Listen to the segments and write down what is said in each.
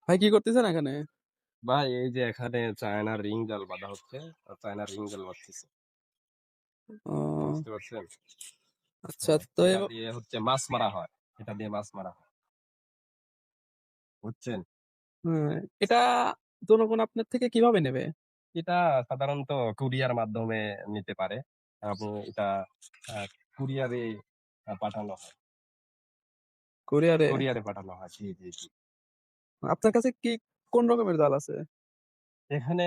ভাই কি করতেছেন এখানে? ভাই এই যে এখানে চায়না রিং জাল বাঁধা হচ্ছে, চায়না রিং জাল বাঁধতেছে। ও বুঝতে পারছেন? আচ্ছা হ্যাঁ, তো এটা দিয়ে হচ্ছে মাছ মারা হয়। এটা দিয়ে মাছ মারা হয়। বুঝছেন? হ্যাঁ, এটা জনগণ আপনার থেকে কিভাবে নেবে? এটা সাধারণত কুরিয়ার মাধ্যমে নিতে পারে। আপনি এটা আ কুরিয়ারে পাঠানো হয়। কুরিয়ারে? কুরিয়ারে পাঠানো হয়। জি, জি, জি। আপনার কাছে কি কোন রকমের জাল আছে? এখানে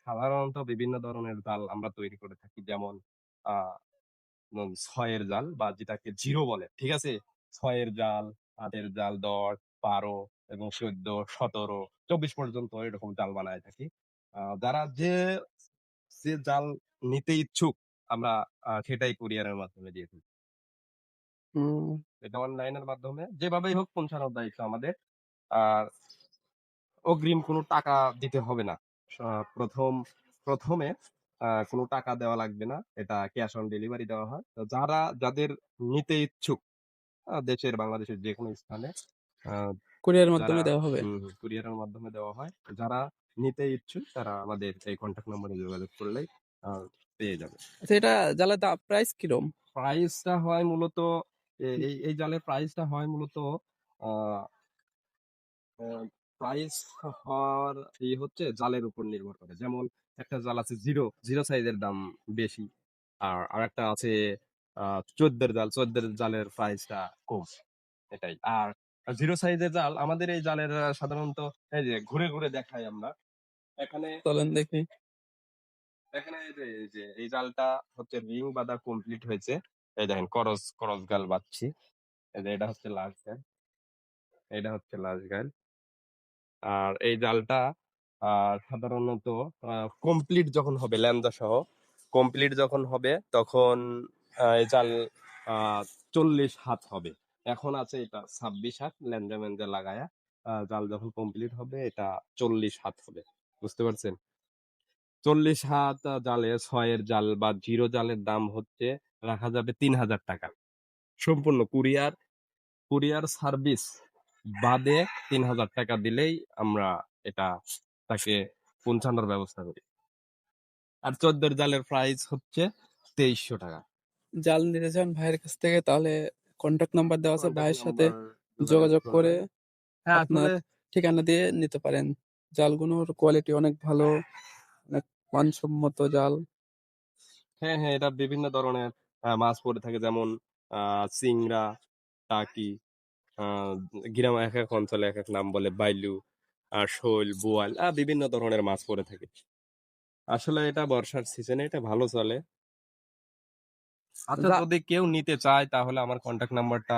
সাধারণত বিভিন্ন ধরনের জাল আমরা তৈরি করে থাকি। যেমন আ ৬ এর জাল বা যেটাকে জিরো বলে। ঠিক আছে? ৬ এর জাল, ৮ এর জাল, ১০, ১২ এবং ১৪, ১৭, ২৪ পর্যন্ত এরকম জাল বানায় থাকি। যারা যে জাল নিতে ইচ্ছুক আমরা সেটাই কুরিয়ারের মাধ্যমে দিয়ে থাকি। হুম, এটা অনলাইনের মাধ্যমে যেভাবেই হোক পৌঁছানোর দায়িত্ব আমাদের। আর অগ্রিম কোনো টাকা দিতে হবে না। স ১ম এ কোনো টাকা দেওয়া লাগবে না। এটা ক্যাশ অন ডেলিভারি দেওয়া হয়। তো যাদের নিতে ইচ্ছুক দেশের বাংলাদেশের যেকোনো স্থানে আ কুরিয়ারের যারা মাধ্যমে দেওয়া হবে। কুরিয়ারের মাধ্যমে দেওয়া হয়। যারা নিতে ইচ্ছুক তারা আমাদের এই কনট্যাক্ট নম্বরে যোগাযোগ করলেই আ পেয়ে যাবে। আচ্ছা এটা জালের প্রাইস কিরকম? প্রাইসটা হয় মূলত এই জালের প্রাইসটা হয় মূলত আ আ প্রাইস হওয়ার হচ্ছে জালের উপর নির্ভর করে। যেমন একটা জাল আছে জিরো সাইজের দাম বেশি। আর আরেকটা আছে আ ১৪ এর জাল। ১৪ এর জালের প্রাইসটা কম। এটাই। আর জিরো সাইজের জাল আমাদের এই জালের সাধারণত এই যে ঘুরে দেখাই আমরা। এখানে চলেন দেখি। এখানে এই যে এই জালটা হচ্ছে রিং বাঁধা কমপ্লিট হয়েছে। এই দেখেন করস গাল বাঁধছি। এই যে এটা হচ্ছে লাস্ট গাল। এটা হচ্ছে লাস্ট গাল। আর এই জালটা আ সাধারণত আ কমপ্লিট যখন হবে ল্যাংজা সহ, কমপ্লিট যখন হবে তখন এই জাল আ ৪০ হাত হবে। এখন আছে এটা ২৬ হাত ল্যাংজা-ম্যাংজা লাগায়া। জাল যখন কমপ্লিট হবে এটা ৪০ হাত হবে। বুঝতে পারছেন? ৪০ হাত জালে ৬ এর জাল বা জিরো জালের দাম হচ্ছে রাখা যাবে ৳৩,০০০ সম্পূর্ণ কুরিয়ার সার্ভিস বাদে ৳৩,০০০ দিলেই আমরা এটা তাকে পৌঁছানোর ব্যবস্থা করি। আর ১৪ এর জালের প্রাইস হচ্ছে ৳২৩০০। জাল নিতে চান ভাইয়ের কাছ থেকে তাহলে কন্টাক্ট নাম্বার দেওয়া আছে। কনট্যাক্ট ভাইয়ের সাথে নাম্বার যোগাযোগ যোগাযোগ করে করবেন। হ্যাঁ, আপনার আসলে ঠিকানা দিয়ে নিতে পারেন। জালগুলোর কোয়ালিটি অনেক ভালো, অনেক মানসম্মত জাল। হ্যাঁ, এটা বিভিন্ন ধরনের মাছ পড়ে থাকে যেমন আ চিংড়া, টাকি, আ গ্রামে একেক অঞ্চলে একেক নাম বলে বাইলু, শৈল, বোয়াল বিভিন্ন ধরনের মাছ পড়ে থাকে। আসলে এটা বর্ষার সিজনে এটা ভালো চলে। আচ্ছা জা যদি কেউ নিতে চায় তাহলে আমার কনট্যাক্ট নাম্বারটা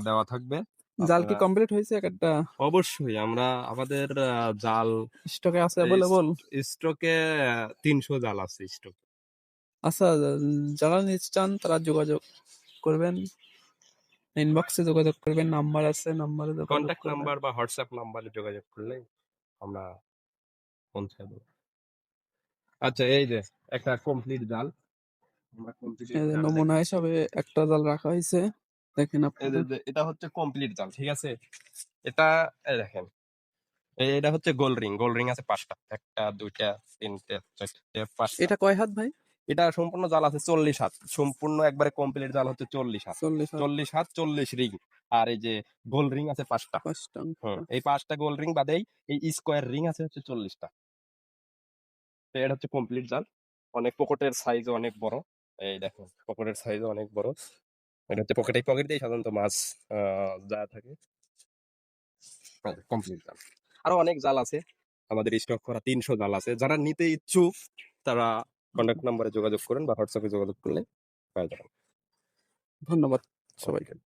দেওয়া থাকবে। জাল কি আপনারা কমপ্লিট হইছে একেকটা? অবশ্যই আমরা আমাদের জাল স্টকে আছে এই এভেইলেবল? স্টকে ৩০০ জাল আছে স্টকে। আচ্ছা, যারা নিতে চান তারা যোগাযোগ করবেন। ইনবক্সে যোগাযোগ করবেন। নাম্বার আছে, নাম্বারে যোগাযোগ কনট্যাক্ট করবেন। নাম্বার বা হোয়াটসঅ্যাপ নাম্বারে যোগাযোগ করলেই আমরা পৌঁছে দেব। আচ্ছা এই যে একটা কমপ্লিট জাল। আমরা কমপ্লিট এই যে জাল নমুনা দেখাচ্ছি। হিসাবে একটা জাল রাখা হয়েছে। দেখেন এই যে আপনারা। এটা হচ্ছে কমপ্লিট জাল, ঠিক আছে? এটা এই দেখেন। এটা হচ্ছে গোল রিং। গোল রিং আছে ৫ টা। ১ টা, ২ টা, ৩ টা, ৪ টা, ৫ টা। এটা কয় হাত ভাই? এটা সম্পূর্ণ জাল আছে ৪০ হাত। সম্পূর্ণ একবারে কমপ্লিট জাল হচ্ছে ৪০ হাত। ৪০ হাত, ৪০ হাত ৪০ রিং। আর এই যে গোল রিং আছে ৫ টা। ৫ টা। এই ৫ টা গোল রিং বাদেই এই স্কোয়ার রিং আছে হচ্ছে ৪০ টা। তো এটা হচ্ছে কমপ্লিট জাল। অনেক পকেটের সাইজও অনেক বড়। এই দেখেন পকেটের সাইজও অনেক বড়। এটা হচ্ছে পকেট দিয়েই সাধারণত মাছ আ যায় থাকে। কমপ্লিট জাল। আরো অনেক জাল আছে। আমাদের স্টক করা ৩০০ জাল আছে। যারা নিতে ইচ্ছুক তারা কনট্যাক্ট নাম্বারে যোগাযোগ করেন বা হোয়াটসঅ্যাপে যোগাযোগ করলে পেয়ে যাবেন। ধন্যবাদ সবাইকে। ওকে।